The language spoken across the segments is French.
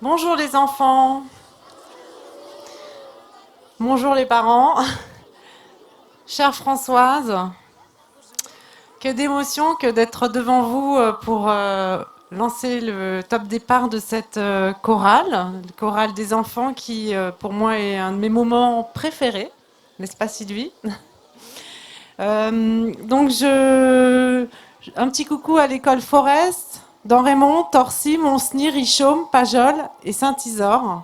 Bonjour les enfants. Bonjour les parents. Chère Françoise, que d'émotion que d'être devant vous pour lancer le top départ de cette chorale, le chorale des enfants qui pour moi est un de mes moments préférés, n'est-ce pas Sylvie? Donc un petit coucou à l'école Forest, dans Raymond, Torcy, Monsny, Richomme, Pajol et Saint-Isor.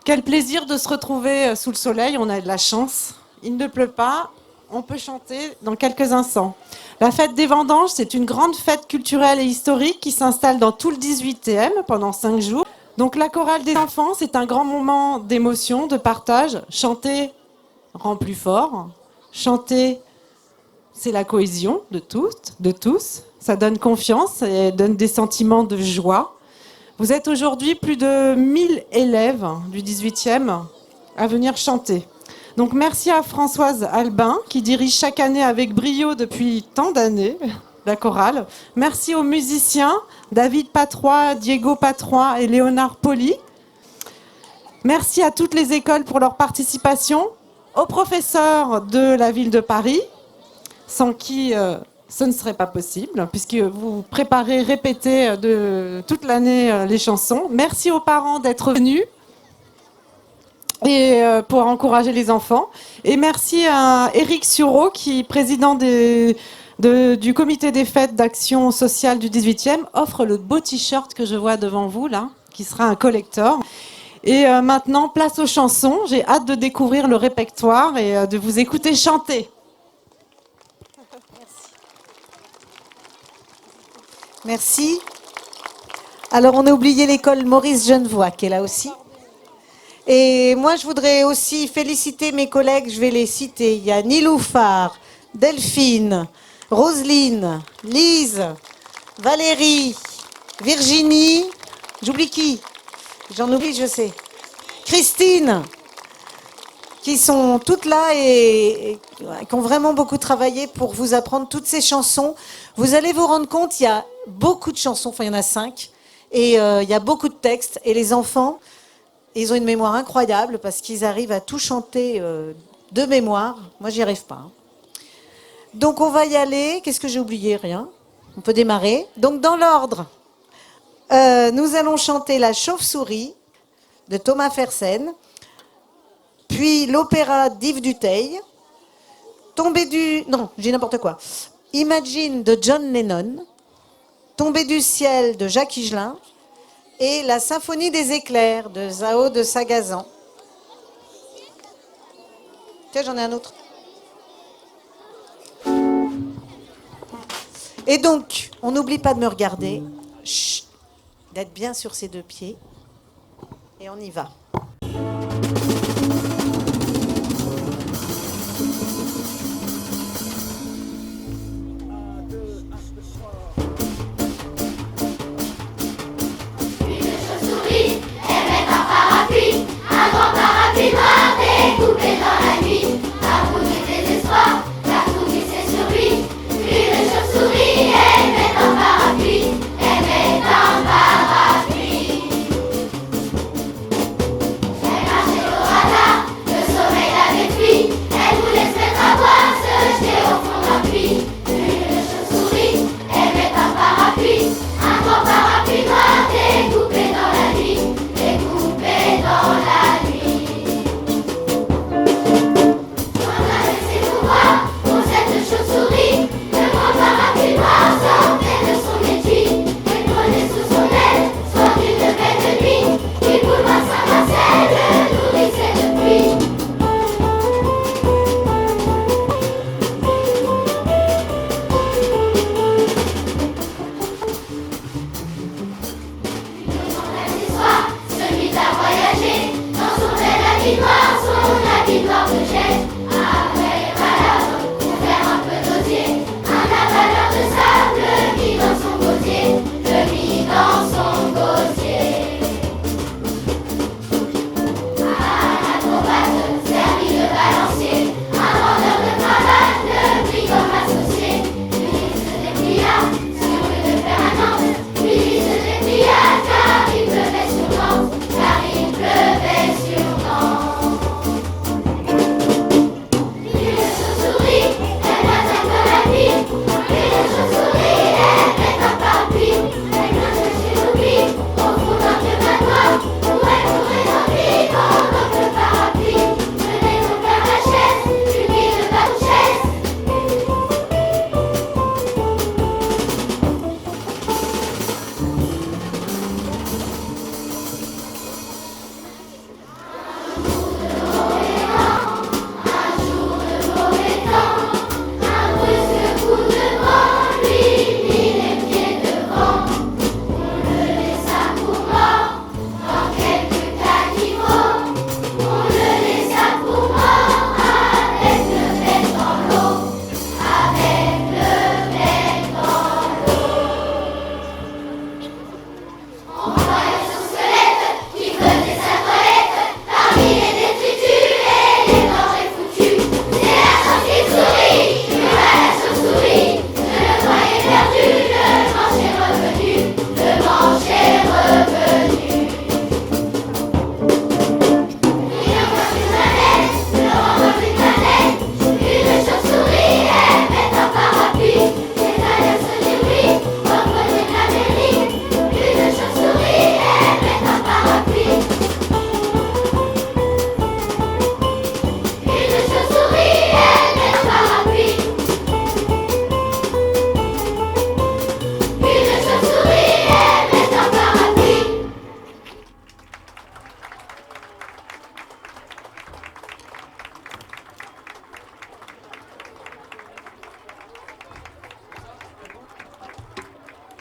Quel plaisir de se retrouver sous le soleil, on a de la chance. Il ne pleut pas, on peut chanter dans quelques instants. La fête des vendanges, c'est une grande fête culturelle et historique qui s'installe dans tout le 18e pendant 5 jours. Donc la chorale des enfants, c'est un grand moment d'émotion, de partage. Chanter rend plus fort. Chanter, c'est la cohésion de tous. Ça donne confiance et donne des sentiments de joie. Vous êtes aujourd'hui plus de 1000 élèves du 18e à venir chanter. Donc merci à Françoise Albin qui dirige chaque année avec brio depuis tant d'années la chorale. Merci aux musiciens David Patrois, Diego Patrois et Léonard Poli. Merci à toutes les écoles pour leur participation, aux professeurs de la ville de Paris, sans qui ce ne serait pas possible, puisque vous préparez, répétez toute l'année les chansons. Merci aux parents d'être venus et pour encourager les enfants. Et merci à Éric Sureau, qui est président du comité des fêtes d'action sociale du 18e, offre le beau t-shirt que je vois devant vous, là, qui sera un collector. Et maintenant, place aux chansons. J'ai hâte de découvrir le répertoire et de vous écouter chanter. Merci. Alors, on a oublié l'école Maurice Genevoix, qui est là aussi. Et moi, je voudrais aussi féliciter mes collègues, je vais les citer. Il y a Niloufar, Delphine, Roselyne, Lise, Valérie, Virginie, j'oublie qui? J'en oublie, je sais. Christine, qui sont toutes là et qui ont vraiment beaucoup travaillé pour vous apprendre toutes ces chansons. Vous allez vous rendre compte, il y a beaucoup de chansons, enfin il y en a 5, et il y a beaucoup de textes. Et les enfants, ils ont une mémoire incroyable parce qu'ils arrivent à tout chanter de mémoire. Moi, j'y arrive pas. Donc on va y aller. Qu'est-ce que j'ai oublié? Rien. On peut démarrer. Donc dans l'ordre, nous allons chanter La Chauve-souris de Thomas Fersen, puis l'opéra d'Yves Duteil, Imagine de John Lennon, Tombé du ciel de Jacques Higelin et la symphonie des éclairs de Zao de Sagazan. Tiens, j'en ai un autre. Et donc, on n'oublie pas de me regarder, chut, d'être bien sur ses 2 pieds, et on y va. Un grand parapluie noir découpé dans la nuit. La roue du désespoir, la tour glissait sur lui. Une chauve-souris aimait un parapluie, aimait un parapluie.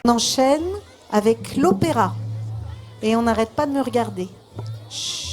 On enchaîne avec l'opéra. Et on n'arrête pas de me regarder. Chut.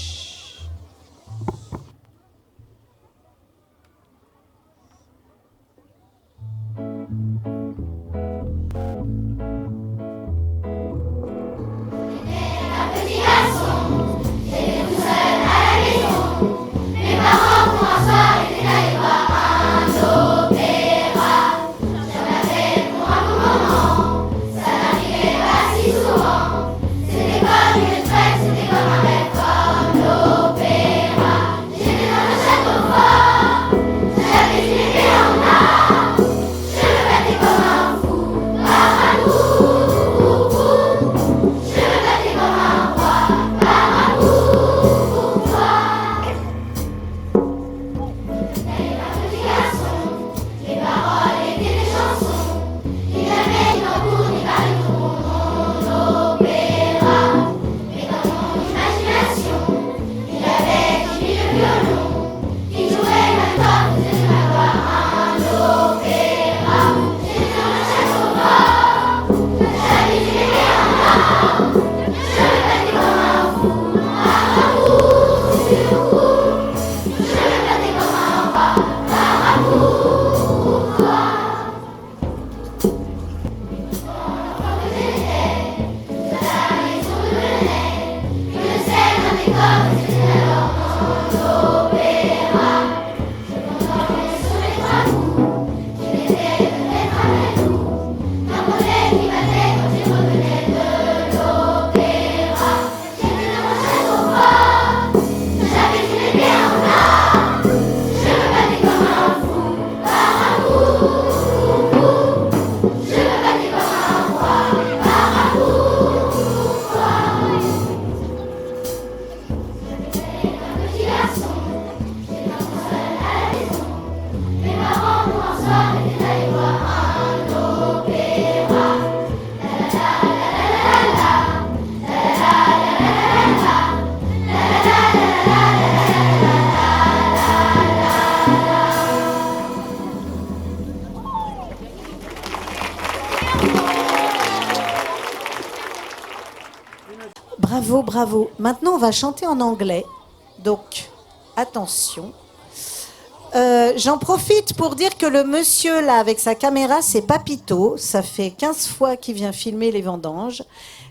Bravo, bravo. Maintenant, on va chanter en anglais. Donc, attention. J'en profite pour dire que le monsieur, là, avec sa caméra, c'est Papito. Ça fait 15 fois qu'il vient filmer les vendanges.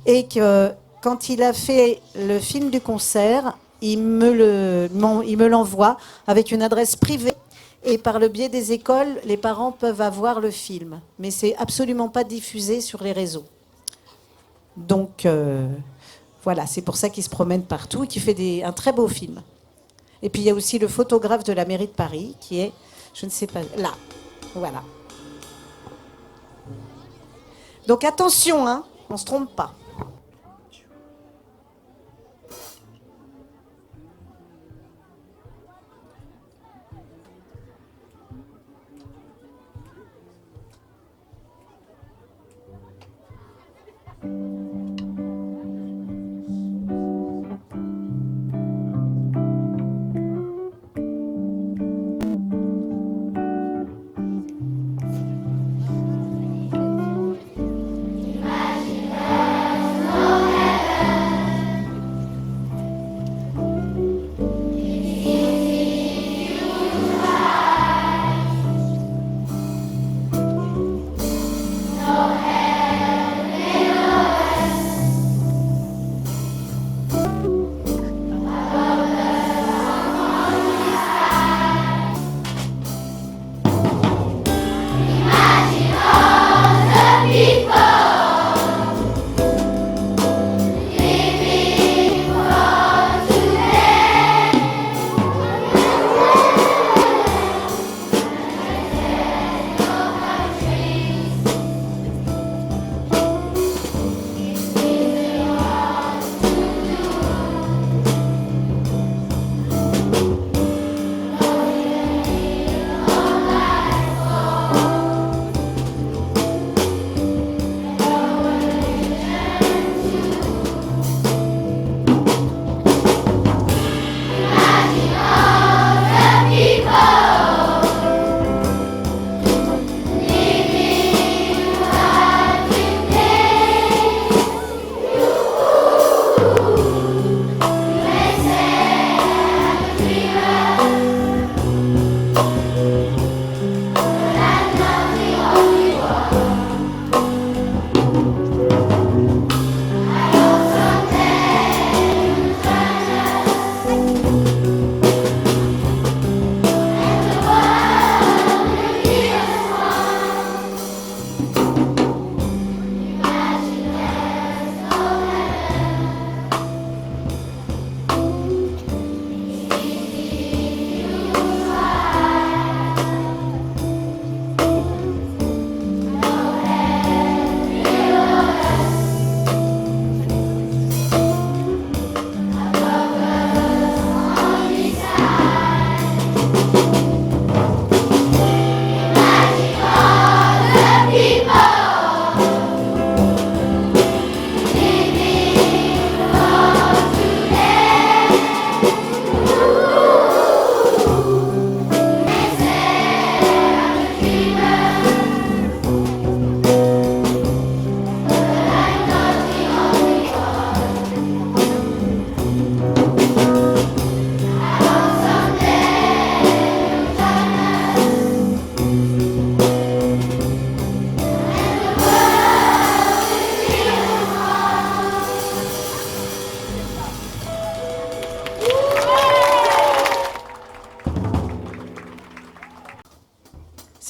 Et que quand il a fait le film du concert, il me l'envoie avec une adresse privée. Et par le biais des écoles, les parents peuvent avoir le film. Mais c'est absolument pas diffusé sur les réseaux. Donc... voilà, c'est pour ça qu'il se promène partout et qu'il fait un très beau film. Et puis il y a aussi le photographe de la mairie de Paris qui est, je ne sais pas, là. Voilà. Donc attention, hein, on ne se trompe pas. Imagine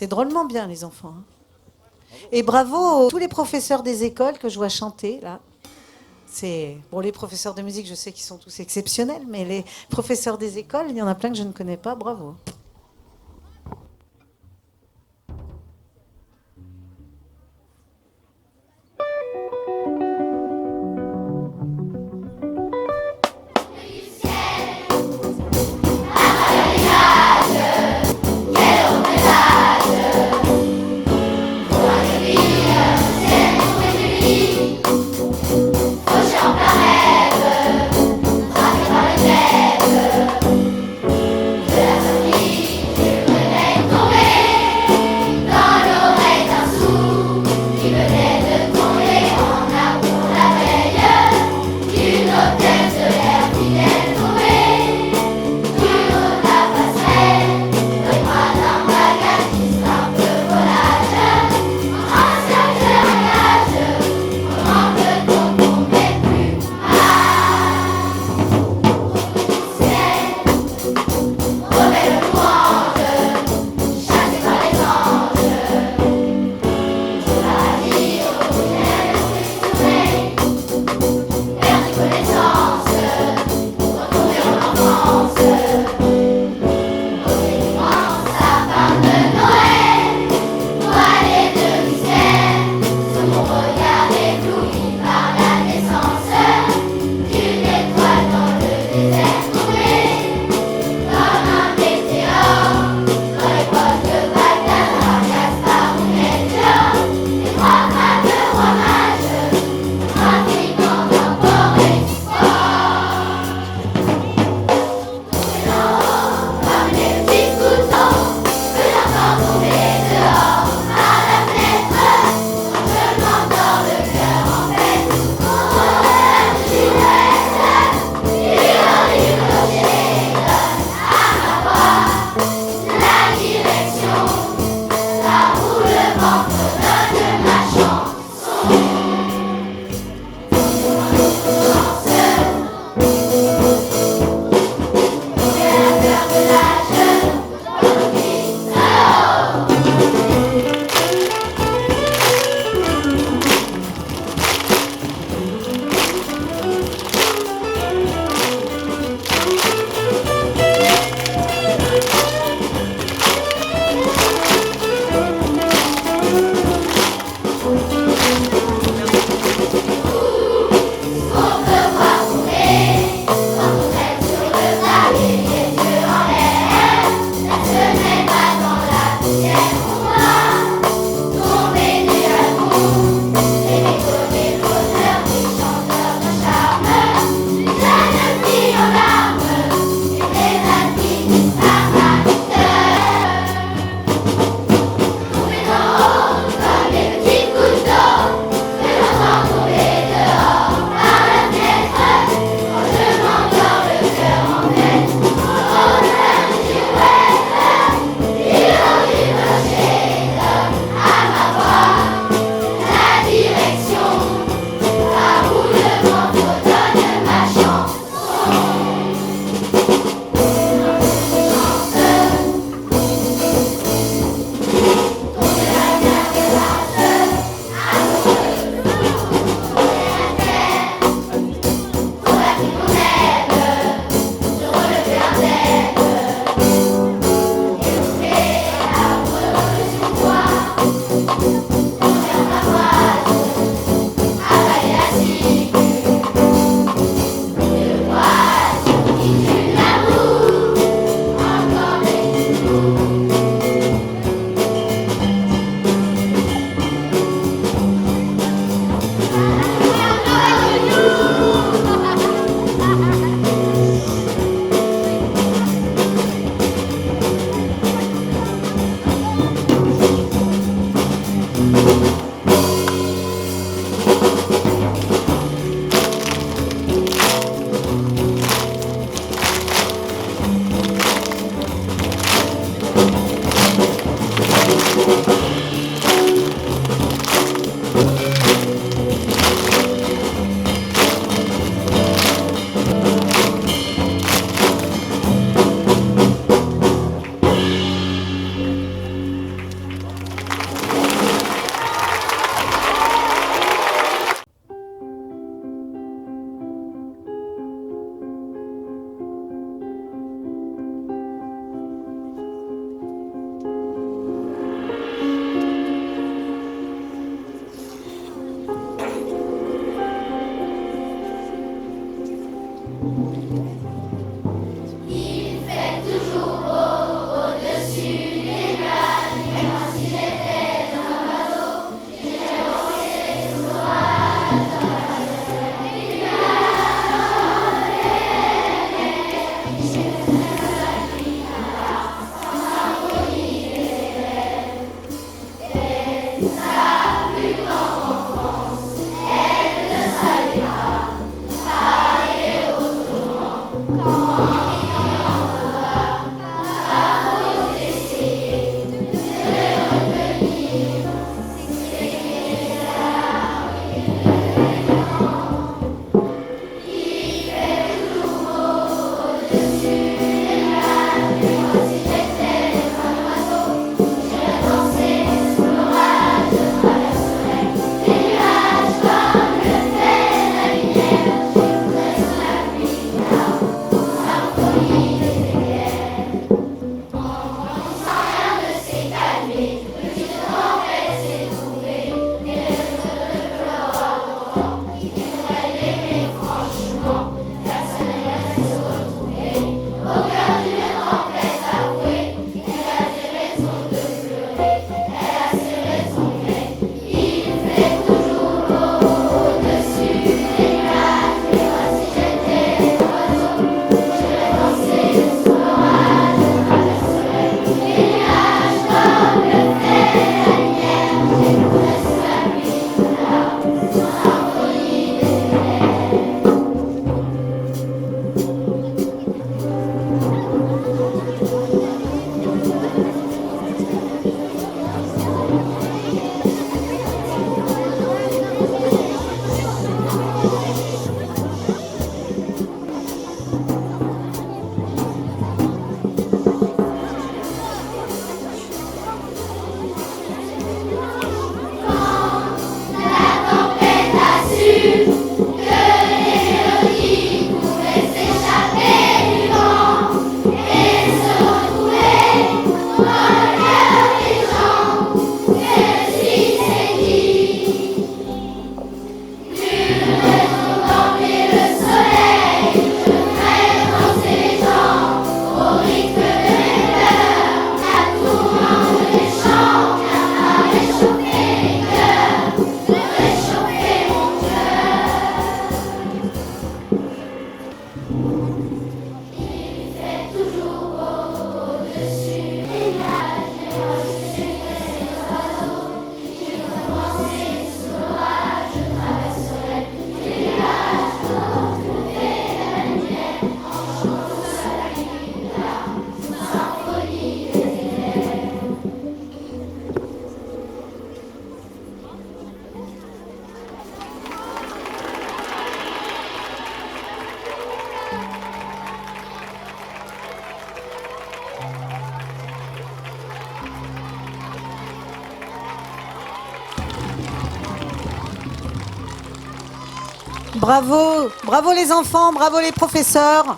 drôlement bien, les enfants. Hein. Et bravo à tous les professeurs des écoles que je vois chanter, là. Bon, les professeurs de musique, je sais qu'ils sont tous exceptionnels, mais les professeurs des écoles, il y en a plein que je ne connais pas. Bravo. De la famille. Bravo, bravo les enfants, bravo les professeurs.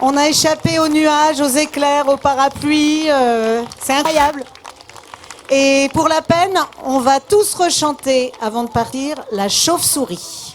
On a échappé aux nuages, aux éclairs, aux parapluies. C'est incroyable. Et pour la peine, on va tous rechanter, avant de partir, la chauve-souris.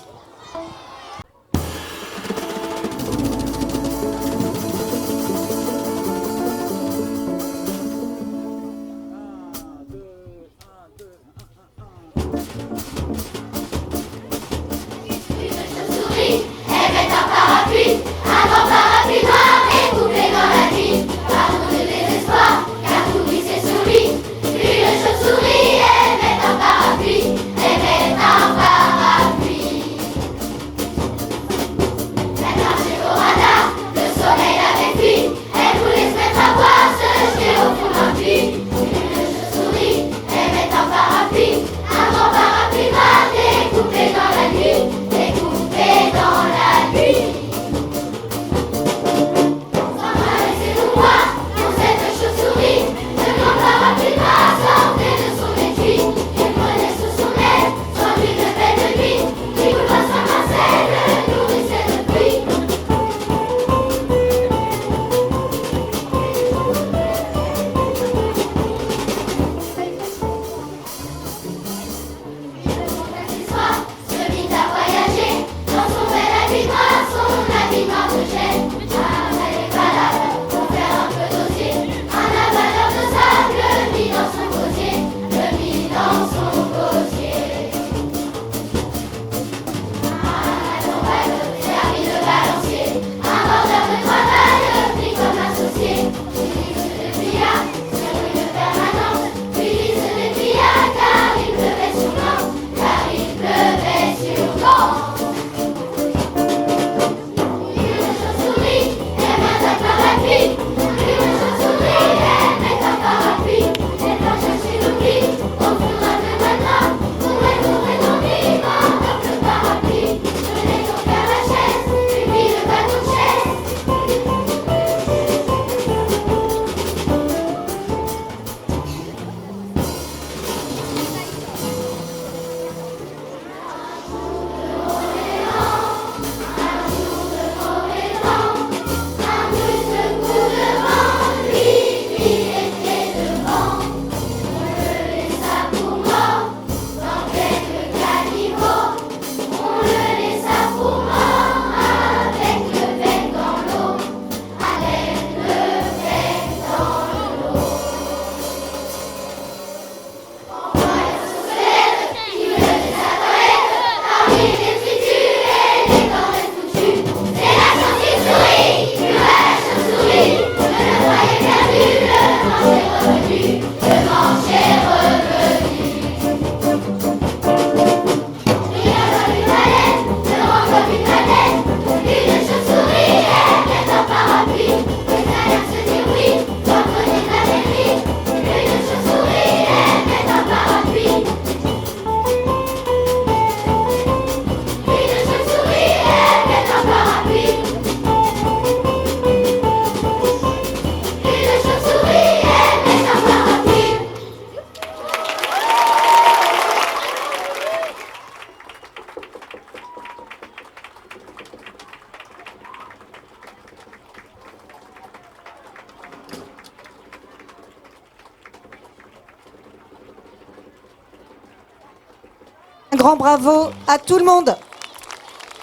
Un grand bravo à tout le monde.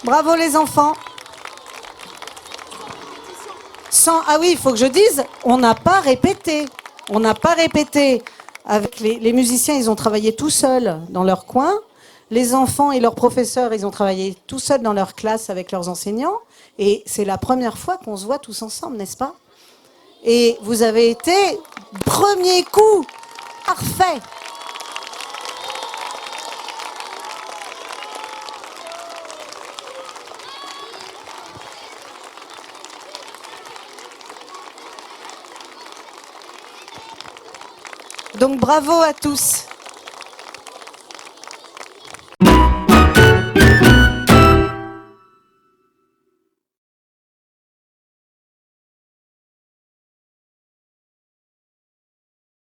Bravo les enfants. Ah oui, il faut que je dise, on n'a pas répété. On n'a pas répété. Avec les musiciens, ils ont travaillé tout seuls dans leur coin. Les enfants et leurs professeurs, ils ont travaillé tout seuls dans leur classe avec leurs enseignants. Et c'est la première fois qu'on se voit tous ensemble, n'est-ce pas? Et vous avez été premier coup. Parfait. Donc bravo à tous.